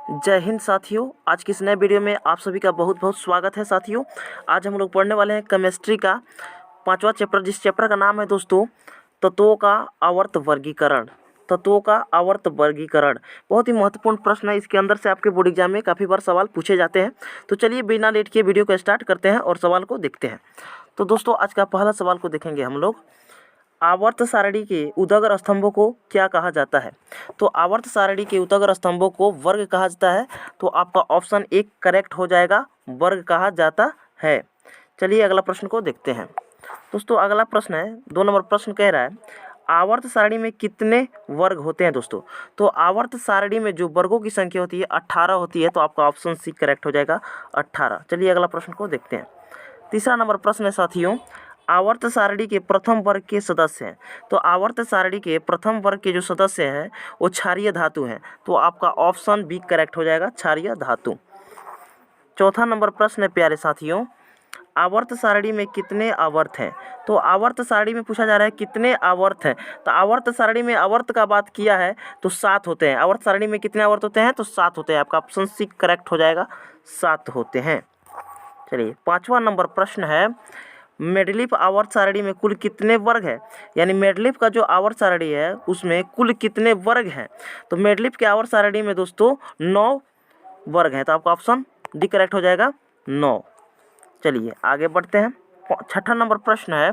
जय हिंद साथियों। आज की इस नए वीडियो में आप सभी का बहुत बहुत स्वागत है साथियों। आज हम लोग पढ़ने वाले हैं केमिस्ट्री का 5वां चैप्टर, जिस चैप्टर का नाम है दोस्तों तत्वों का आवर्त वर्गीकरण। तत्वों का आवर्त वर्गीकरण बहुत ही महत्वपूर्ण प्रश्न है। इसके अंदर से आपके बोर्ड एग्जाम में काफ़ी बार सवाल पूछे जाते हैं। तो चलिए बिना लेट किए वीडियो को स्टार्ट करते हैं और सवाल को देखते हैं। तो दोस्तों आज का पहला सवाल को देखेंगे हम लोग। आवर्त सारणी के उदग्र स्तंभों को क्या कहा जाता है? तो आवर्त सारणी के उदग्र स्तंभों को वर्ग कहा जाता है। तो आपका ऑप्शन एक करेक्ट हो जाएगा, वर्ग कहा जाता है। चलिए अगला प्रश्न को देखते हैं। दोस्तों अगला प्रश्न है 2 नंबर प्रश्न कह रहा है आवर्त सारणी में कितने वर्ग होते हैं दोस्तों? तो आवर्त सारणी में जो वर्गों की संख्या होती है 18 होती है। तो आपका ऑप्शन सी करेक्ट हो जाएगा, 18। चलिए अगला प्रश्न को देखते हैं। तीसरा नंबर प्रश्न है साथियों, आवर्त सारणी के प्रथम वर्ग के सदस्य हैं। तो आवर्त सारणी के प्रथम वर्ग के जो सदस्य हैं वो क्षारीय धातु हैं। तो आपका ऑप्शन बी करेक्ट हो जाएगा, क्षारीय धातु। चौथा नंबर प्रश्न है प्यारे साथियों, आवर्त सारणी में कितने आवर्त हैं? तो आवर्त सारणी में पूछा जा रहा है कितने आवर्त हैं। तो आवर्त सारणी में आवर्त का बात किया है तो 7 होते हैं। आवर्त सारणी में कितने आवर्त होते हैं? तो 7 होते हैं। आपका ऑप्शन सी करेक्ट हो जाएगा, 7 होते हैं। चलिए 5वां नंबर प्रश्न है, मेंडलीफ आवर्त सारणी में कुल कितने वर्ग है? यानी मेंडलीफ का जो आवर्त सारणी है उसमें कुल कितने वर्ग हैं? तो मेंडलीफ के आवर्त सारणी में दोस्तों 9 वर्ग हैं। तो आपका ऑप्शन डी करेक्ट हो जाएगा, 9। चलिए आगे बढ़ते हैं। 6ठा नंबर प्रश्न है,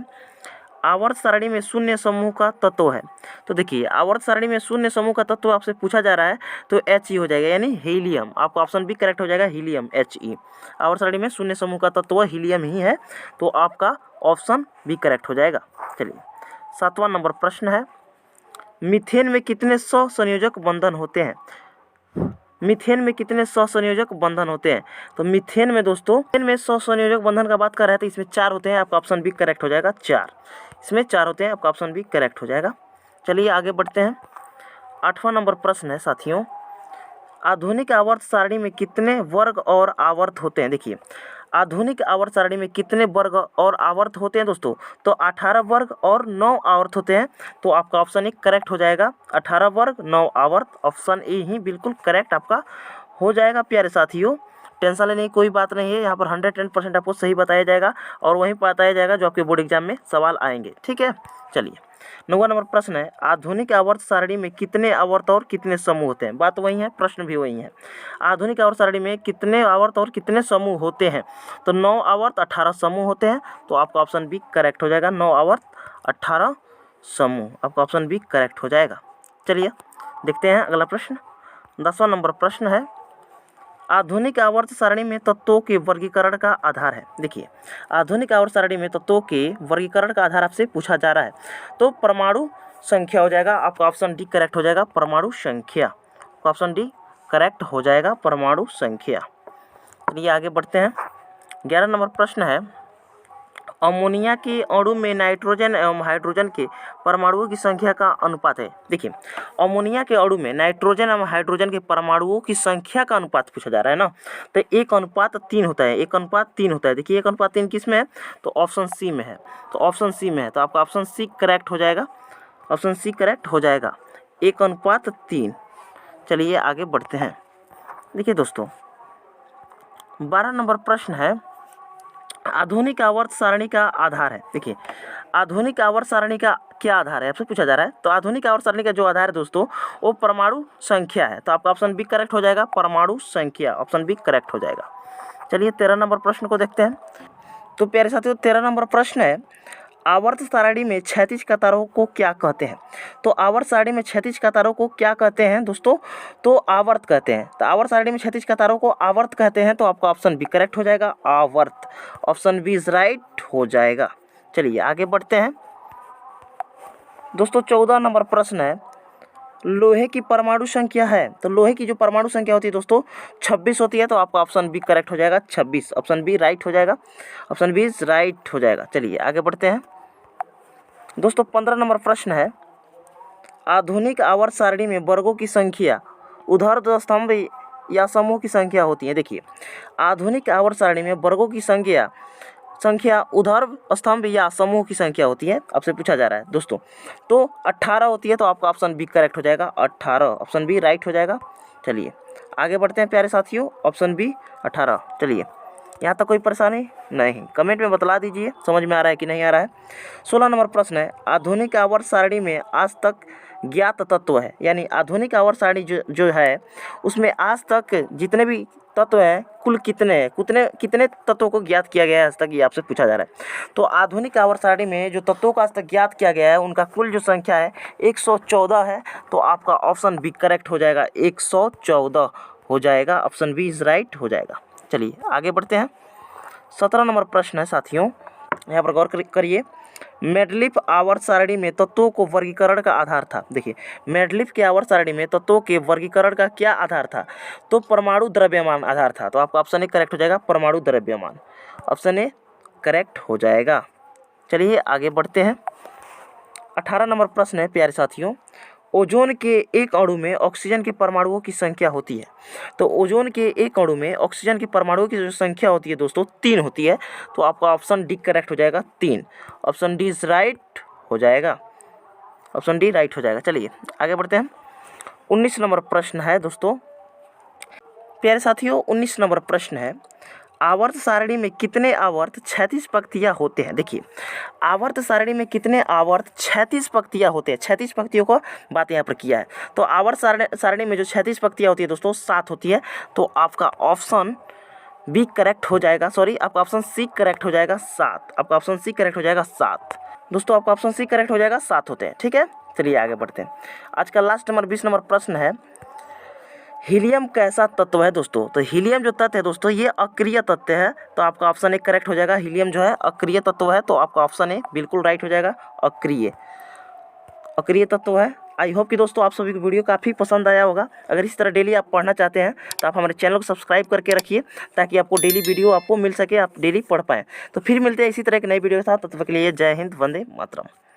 आवर्त सारणी में शून्य समूह का तत्व है। तो देखिए आवर्त सारणी में शून्य समूह का तत्व आपसे पूछा जा रहा है तो He हो जाएगा, यानी हीलियम। आपका ऑप्शन भी करेक्ट हो जाएगा, हीलियम, He। आवर्त सारणी में शून्य समूह का तत्व हीलियम ही है। तो आपका ऑप्शन भी करेक्ट हो जाएगा। चलिए 7वां नंबर प्रश्न है, मीथेन में कितने सहसंयोजक बंधन होते हैं? मीथेन में कितने सहसंयोजक बंधन होते हैं? तो मीथेन में दोस्तों सहसंयोजक बंधन का बात कर रहे हैं तो इसमें 4 होते हैं। आपका ऑप्शन भी करेक्ट हो जाएगा, 4। इसमें 4 होते हैं। आपका ऑप्शन भी करेक्ट हो जाएगा। चलिए आगे बढ़ते हैं। 8वां नंबर प्रश्न है साथियों, आधुनिक आवर्त सारणी में कितने वर्ग और आवर्त होते हैं? देखिए आधुनिक आवर्त सारणी में कितने वर्ग और आवर्त होते हैं दोस्तों? तो 18 वर्ग और 9 आवर्त होते हैं। तो आपका ऑप्शन एक करेक्ट हो जाएगा, 18 वर्ग 9 आवर्त। ऑप्शन ए ही बिल्कुल करेक्ट आपका हो जाएगा प्यारे साथियों। टेंशन लेने की कोई बात नहीं है, यहाँ पर 110% आपको सही बताया जाएगा और वहीं बताया जाएगा जो आपके बोर्ड एग्जाम में सवाल आएंगे। ठीक है। चलिए 9वां नंबर प्रश्न है, आधुनिक आवर्त सारणी में कितने आवर्त और कितने समूह होते हैं? बात वही है, प्रश्न भी वही है। आधुनिक आवर्त सारणी में कितने आवर्त और कितने समूह होते हैं? तो 9 आवर्त 18 समूह होते हैं। तो आपका ऑप्शन भी करेक्ट हो जाएगा, 9 आवर्त 18 समूह। आपका ऑप्शन भी करेक्ट हो जाएगा। चलिए देखते हैं अगला प्रश्न। 10वां नंबर प्रश्न है, आधुनिक आवर्त सारणी में तत्वों के वर्गीकरण का आधार है। देखिए आधुनिक आवर्त सारणी में तत्वों के वर्गीकरण का आधार आपसे पूछा जा रहा है तो परमाणु संख्या हो जाएगा। आपका ऑप्शन डी करेक्ट हो जाएगा, परमाणु संख्या। ऑप्शन डी करेक्ट हो जाएगा, परमाणु संख्या। चलिए आगे बढ़ते हैं। 11 नंबर प्रश्न है, अमोनिया के अणु में नाइट्रोजन एवं हाइड्रोजन के परमाणुओं की संख्या का अनुपात है। देखिए अमोनिया के अणु में नाइट्रोजन एवं हाइड्रोजन के परमाणुओं की संख्या का अनुपात पूछा जा रहा है ना, तो 1:3 होता है। 1:3 होता है। देखिए 1:3 किस में है? तो ऑप्शन सी में है। तो ऑप्शन सी में है तो आपका ऑप्शन सी करेक्ट हो जाएगा, ऑप्शन सी करेक्ट हो जाएगा, 1:3। चलिए आगे बढ़ते हैं। देखिए दोस्तों 12 नंबर प्रश्न है, आधुनिक आवर्त सारणी का आधार है। देखिए आधुनिक आवर्त सारणी का क्या आधार है आपसे पूछा जा रहा है। तो आधुनिक आवर्त सारणी का जो आधार है दोस्तों वो परमाणु संख्या है। तो आपका ऑप्शन बी करेक्ट हो जाएगा, परमाणु संख्या। ऑप्शन बी करेक्ट हो जाएगा। चलिए 13 नंबर प्रश्न को देखते हैं। तो प्यारे साथियों 13 नंबर प्रश्न है, आवर्त सारणी में क्षैतिज कतारों को क्या कहते हैं? तो आवर्त सारणी में क्षैतिज कतारों को क्या कहते हैं दोस्तों? तो आवर्त कहते हैं। तो आवर्त सारणी में क्षैतिज कतारों को आवर्त कहते हैं। तो आपका ऑप्शन बी करेक्ट हो जाएगा, आवर्त। ऑप्शन बी इज राइट हो जाएगा। चलिए आगे बढ़ते हैं दोस्तों। 14 नंबर प्रश्न है, लोहे की परमाणु संख्या है। तो लोहे की जो परमाणु संख्या होती है दोस्तों 26 होती है। तो आपका ऑप्शन बी करेक्ट हो जाएगा, 26। ऑप्शन बी राइट हो जाएगा, ऑप्शन बी इज राइट हो जाएगा। चलिए आगे बढ़ते हैं दोस्तों। 15 नंबर प्रश्न है, आधुनिक आवर्त सारणी में वर्गों की संख्या ऊर्ध्वाधर स्तंभ या समूह की संख्या होती है। देखिए आधुनिक आवर्त सारणी में वर्गों की संख्या ऊर्ध्वाधर स्तंभ या समूह की संख्या होती है, आपसे पूछा जा रहा है दोस्तों। तो 18 होती है। तो आपका ऑप्शन बी करेक्ट हो जाएगा, 18। ऑप्शन बी राइट हो जाएगा। चलिए आगे बढ़ते हैं प्यारे साथियों, ऑप्शन बी 18। चलिए, यहाँ तक कोई परेशानी नहीं, कमेंट में बतला दीजिए समझ में आ रहा है कि नहीं आ रहा है। 16 नंबर प्रश्न है, आधुनिक आवर्त सारणी में आज तक ज्ञात तत्व है, यानी आधुनिक आवर्त सारणी जो है उसमें आज तक जितने भी तत्व हैं कुल कितने हैं, कितने तत्वों को ज्ञात किया गया है आज तक, ये आपसे पूछा जा रहा है। तो आधुनिक आवर्त सारणी में जो तत्वों का आज तक ज्ञात किया गया है उनका कुल जो संख्या है 114 है। तो आपका ऑप्शन बी करेक्ट हो जाएगा, 114 हो जाएगा, ऑप्शन बी इज राइट हो जाएगा। चलिए आगे बढ़ते हैं। 17 नंबर प्रश्न है साथियों, यहाँ पर गौर करिए। मेंडलीफ आवर्त सारणी में तत्वों को वर्गीकरण का आधार था। देखिए, मेंडलीफ के आवर्त सारणी में तत्वों के वर्गीकरण का क्या आधार था? तो परमाणु द्रव्यमान आधार था। तो आपका ऑप्शन ए करेक्ट हो जाएगा, परमाणु द्रव्यमान, ऑप्शन ए करेक्ट हो जाएगा। चलिए आगे बढ़ते हैं। 18 नंबर प्रश्न है प्यारे साथियों, ओजोन के एक अणु में ऑक्सीजन के परमाणुओं की संख्या होती है। तो ओजोन के एक अणु में ऑक्सीजन के परमाणुओं की जो संख्या होती है दोस्तों 3 होती है। तो आपका ऑप्शन डी करेक्ट हो जाएगा, 3, ऑप्शन डी इज राइट हो जाएगा, ऑप्शन डी राइट हो जाएगा। चलिए आगे बढ़ते हैं। 19 नंबर प्रश्न है दोस्तों, प्यारे साथियों 19 नंबर प्रश्न है, आवर्त सारणी में कितने आवर्त क्षैतिज पंक्तियाँ होते हैं? देखिए, आवर्त सारणी में कितने आवर्त क्षैतिज पंक्तियाँ होते हैं, क्षैतिज पंक्तियों को बात यहाँ पर किया है। तो आवर्त सारणी में जो क्षैतिज पंक्तियाँ होती है दोस्तों 7 होती है। तो आपका ऑप्शन बी करेक्ट हो जाएगा, सॉरी आपका ऑप्शन सी करेक्ट हो जाएगा, 7, आपका ऑप्शन सी करेक्ट हो जाएगा 7। दोस्तों आपका ऑप्शन सी करेक्ट हो जाएगा, 7 होते हैं, ठीक है। चलिए आगे बढ़ते हैं। आज का लास्ट नंबर 20 नंबर प्रश्न है, हीलियम कैसा तत्व है दोस्तों? तो हीलियम जो तत्व है दोस्तों ये अक्रिय तत्व है। तो आपका ऑप्शन ए करेक्ट हो जाएगा, हीलियम जो है अक्रिय तत्व है। तो आपका ऑप्शन ए बिल्कुल राइट हो जाएगा, अक्रिय तत्व है। आई होप कि दोस्तों आप सभी को वीडियो काफ़ी पसंद आया होगा। अगर इस तरह डेली आप पढ़ना चाहते हैं तो आप हमारे चैनल को सब्सक्राइब करके रखिए, ताकि आपको डेली वीडियो आपको मिल सके, आप डेली पढ़ पाएँ। तो फिर मिलते हैं इसी तरह की नई वीडियो के साथ, तब तक के लिए जय हिंद, वंदे मातरम।